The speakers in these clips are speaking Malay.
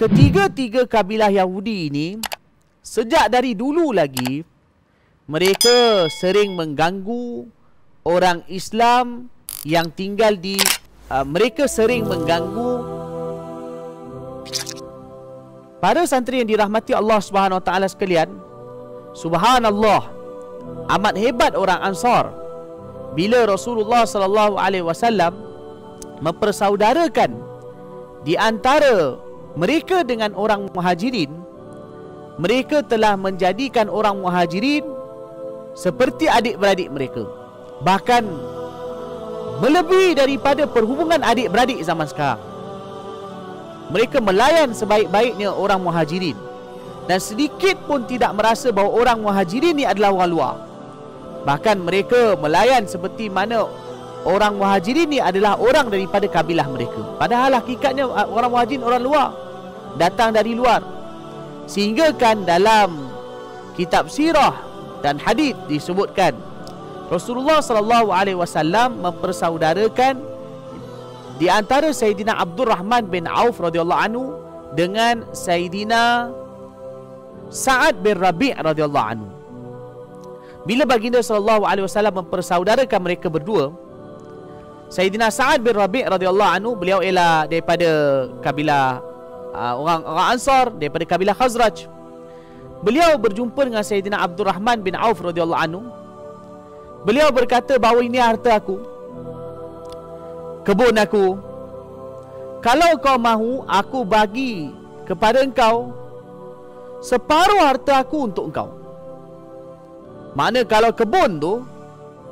ketiga-tiga kabilah Yahudi ini sejak dari dulu lagi mereka sering mengganggu orang Islam yang tinggal di mereka sering mengganggu para santri yang dirahmati Allah Subhanahu Wa Taala sekalian. Subhanallah, amat hebat orang Ansar bila Rasulullah sallallahu alaihi wasallam mempersaudarakan di antara mereka dengan orang Muhajirin. Mereka telah menjadikan orang Muhajirin seperti adik-beradik mereka, bahkan melebihi daripada perhubungan adik-beradik zaman sekarang. Mereka melayan sebaik-baiknya orang Muhajirin dan sedikit pun tidak merasa bahawa orang Muhajirin ini adalah orang luar. Bahkan mereka melayan seperti mana orang Muhajirin ini adalah orang daripada kabilah mereka, padahal hakikatnya orang Muhajirin orang luar, datang dari luar. Sehingga kan dalam kitab sirah dan hadis disebutkan Rasulullah sallallahu alaihi wasallam mempersaudarakan di antara Sayyidina Abdul Rahman bin Auf radhiyallahu anhu dengan Sayyidina Sa'ad bin Rabi' radhiyallahu anhu. Bila baginda sallallahu alaihi wasallam mempersaudarakan mereka berdua, Sayyidina Sa'ad bin Rabi' radhiyallahu anhu, beliau ialah daripada kabilah orang Ansar, daripada kabilah Khazraj. Beliau berjumpa dengan Sayyidina Abdul Rahman bin Auf radhiyallahu anhu. Beliau berkata bahawa ini harta aku, kebun aku. Kalau kau mahu, aku bagi kepada engkau separuh harta aku untuk engkau. Makna kalau kebun tu,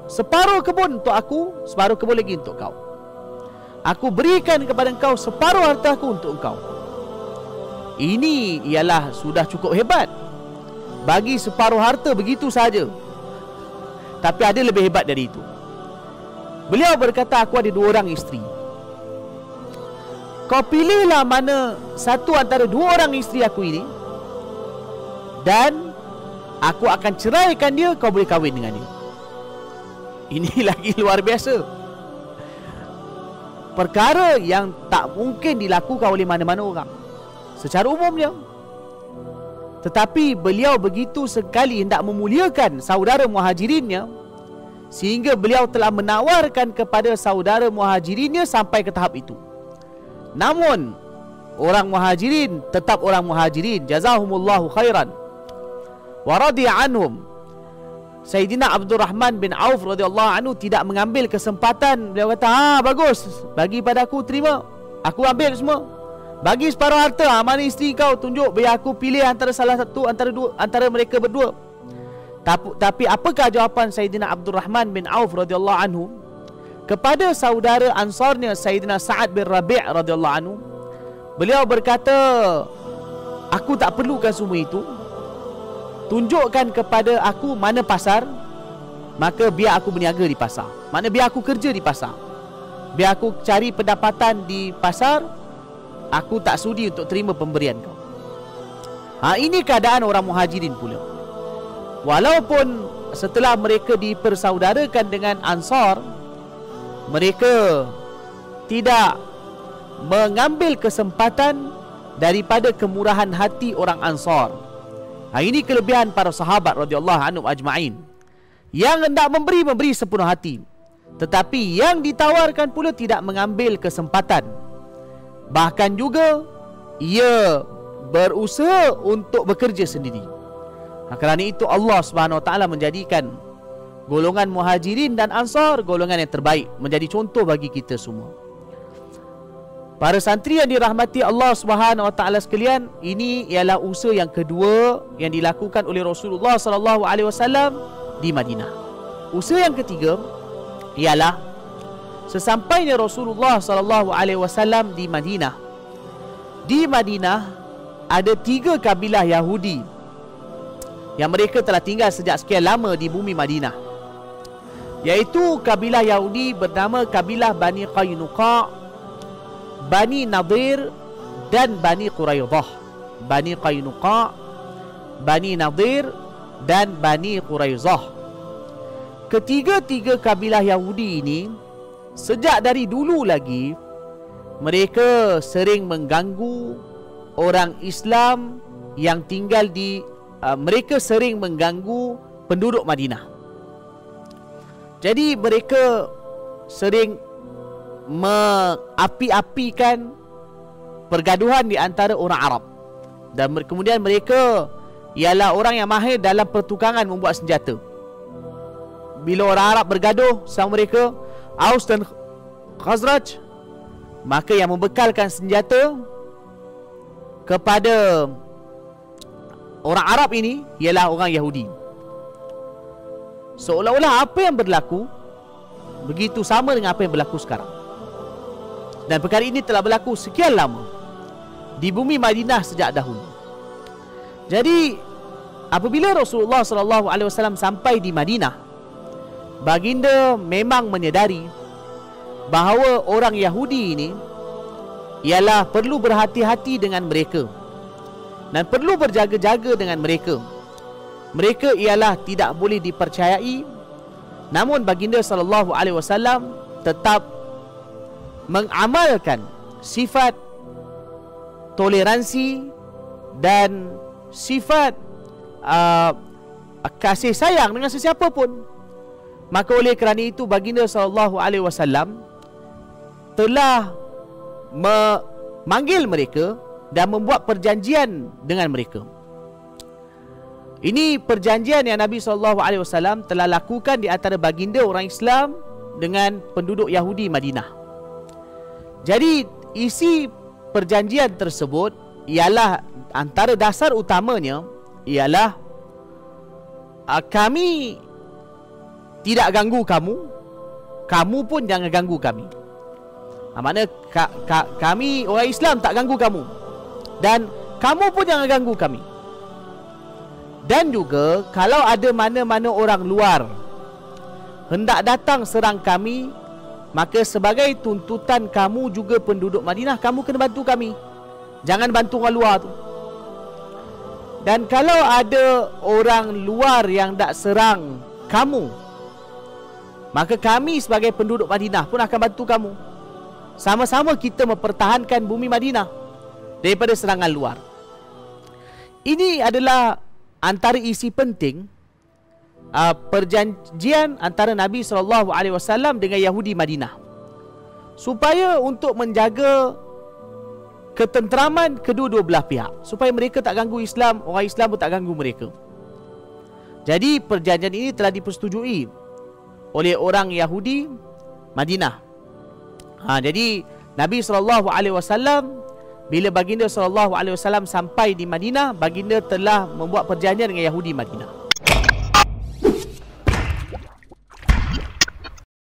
separuh kebun untuk aku, separuh kebun lagi untuk kau. Aku berikan kepada engkau separuh harta aku untuk engkau. Ini ialah sudah cukup hebat. Bagi separuh harta begitu saja. Tapi ada lebih hebat dari itu. Beliau berkata, aku ada 2 orang isteri. Kau pilihlah mana satu antara 2 orang isteri aku ini, dan aku akan ceraikan dia, kau boleh kahwin dengan dia. Ini lagi luar biasa. Perkara yang tak mungkin dilakukan oleh mana-mana orang secara umumnya. Tetapi beliau begitu sekali hendak memuliakan saudara Muhajirinnya, sehingga beliau telah menawarkan kepada saudara Muhajirinnya sampai ke tahap itu. Namun orang Muhajirin tetap orang Muhajirin, jazahumullahu khairan wa radiya anhum. Sayyidina Abdul Rahman bin Auf radhiyallahu anhu tidak mengambil kesempatan. Beliau kata, bagus, bagi pada aku, terima, aku ambil semua. Bagi separuh harta, mana isteri kau, tunjuk, biar aku pilih antara salah satu antara mereka berdua. Tapi apakah jawapan Sayyidina Abdul Rahman bin Auf radhiyallahu anhu kepada saudara Ansarnya Sayyidina Sa'ad bin Rabi' radhiyallahu anhu? Beliau berkata, aku tak perlukan semua itu. Tunjukkan kepada aku mana pasar, maka biar aku berniaga di pasar. Maknanya biar aku kerja di pasar, biar aku cari pendapatan di pasar. Aku tak sudi untuk terima pemberian kau. Ini keadaan orang Muhajirin pula. Walaupun setelah mereka dipersaudarakan dengan Ansar, mereka tidak mengambil kesempatan daripada kemurahan hati orang Ansar. Ini kelebihan para sahabat radhiyallahu anhum ajma'in. Yang hendak memberi sepenuh hati, tetapi yang ditawarkan pula tidak mengambil kesempatan. Bahkan juga ia berusaha untuk bekerja sendiri. Kerana itu Allah Subhanahu Wa Taala menjadikan golongan Muhajirin dan Ansar golongan yang terbaik, menjadi contoh bagi kita semua. Para santri yang dirahmati Allah Subhanahu Wa Taala sekalian, ini ialah usaha yang kedua yang dilakukan oleh Rasulullah sallallahu alaihi wasallam di Madinah. Usaha yang ketiga ialah sesampainya Rasulullah sallallahu alaihi wasallam di Madinah. Di Madinah ada 3 kabilah Yahudi yang mereka telah tinggal sejak sekian lama di bumi Madinah, yaitu kabilah Yahudi bernama kabilah Bani Qaynuqa, Bani Nadir dan Bani Quraidah. Bani Qaynuqa, Bani Nadir dan Bani Quraidah. Ketiga-tiga kabilah Yahudi ini sejak dari dulu lagi mereka sering mengganggu orang Islam yang tinggal di mereka sering mengganggu penduduk Madinah. Jadi mereka sering mengapi-apikan pergaduhan di antara orang Arab. Dan kemudian mereka ialah orang yang mahir dalam pertukangan membuat senjata. Bila orang Arab bergaduh sama mereka, Aus dan Khazraj, maka yang membekalkan senjata kepada orang Arab ini ialah orang Yahudi. Seolah-olah apa yang berlaku begitu sama dengan apa yang berlaku sekarang. Dan perkara ini telah berlaku sekian lama di bumi Madinah sejak dahulu. Jadi apabila Rasulullah SAW sampai di Madinah, baginda memang menyedari bahawa orang Yahudi ini ialah perlu berhati-hati dengan mereka dan perlu berjaga-jaga dengan mereka. Mereka ialah tidak boleh dipercayai. Namun baginda SAW tetap mengamalkan sifat toleransi dan sifat kasih sayang dengan sesiapa pun. Maka oleh kerana itu baginda SAW telah memanggil mereka dan membuat perjanjian dengan mereka. Ini perjanjian yang Nabi SAW telah lakukan di antara baginda orang Islam dengan penduduk Yahudi Madinah. Jadi isi perjanjian tersebut ialah, antara dasar utamanya ialah kami tidak ganggu kamu, kamu pun jangan ganggu kami. Maknanya kami orang Islam tak ganggu kamu, dan kamu pun jangan ganggu kami. Dan juga kalau ada mana-mana orang luar hendak datang serang kami, maka sebagai tuntutan kamu juga penduduk Madinah, kamu kena bantu kami. Jangan bantu orang luar tu. Dan kalau ada orang luar yang nak serang kamu, maka kami sebagai penduduk Madinah pun akan bantu kamu. Sama-sama kita mempertahankan bumi Madinah daripada serangan luar. Ini adalah antara isi penting perjanjian antara Nabi SAW dengan Yahudi Madinah, supaya untuk menjaga ketenteraman kedua-dua belah pihak, supaya mereka tak ganggu Islam, orang Islam pun tak ganggu mereka. Jadi perjanjian ini telah dipersetujui oleh orang Yahudi Madinah. Jadi Nabi SAW, bila baginda SAW sampai di Madinah, baginda telah membuat perjanjian dengan Yahudi Madinah.